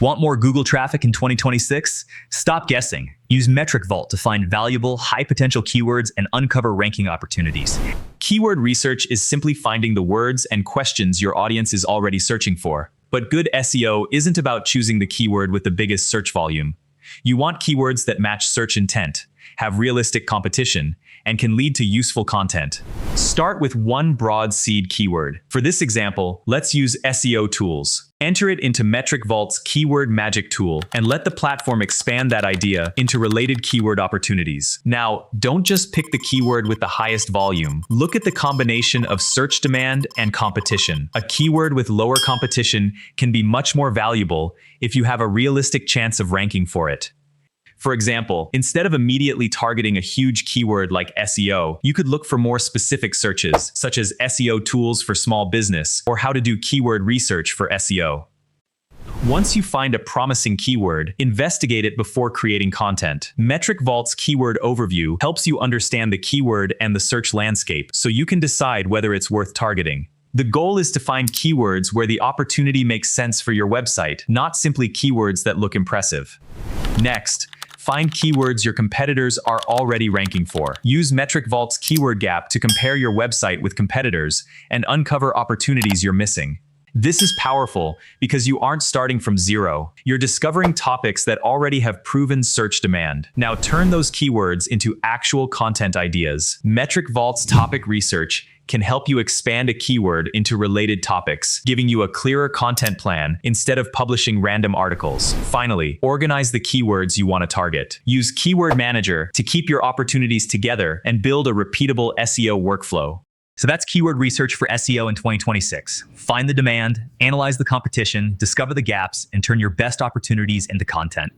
Want more Google traffic in 2026? Stop guessing. Use MetricVault to find valuable, high-potential keywords and uncover ranking opportunities. Keyword research is simply finding the words and questions your audience is already searching for. But good SEO isn't about choosing the keyword with the biggest search volume. You want keywords that match search intent, have realistic competition, and can lead to useful content. Start with one broad seed keyword. For this example, let's use SEO tools. Enter it into MetricVault's Keyword Magic tool and let the platform expand that idea into related keyword opportunities. Now, don't just pick the keyword with the highest volume. Look at the combination of search demand and competition. A keyword with lower competition can be much more valuable if you have a realistic chance of ranking for it. For example, instead of immediately targeting a huge keyword like SEO, you could look for more specific searches, such as SEO tools for small business or how to do keyword research for SEO. Once you find a promising keyword, investigate it before creating content. MetricVault's Keyword Overview helps you understand the keyword and the search landscape so you can decide whether it's worth targeting. The goal is to find keywords where the opportunity makes sense for your website, not simply keywords that look impressive. Next, find keywords your competitors are already ranking for. Use MetricVault's Keyword Gap to compare your website with competitors and uncover opportunities you're missing. This is powerful because you aren't starting from zero. You're discovering topics that already have proven search demand. Now turn those keywords into actual content ideas. MetricVault's topic research can help you expand a keyword into related topics, giving you a clearer content plan instead of publishing random articles. Finally, organize the keywords you want to target. Use Keyword Manager to keep your opportunities together and build a repeatable SEO workflow. So that's keyword research for SEO in 2026. Find the demand, analyze the competition, discover the gaps, and turn your best opportunities into content.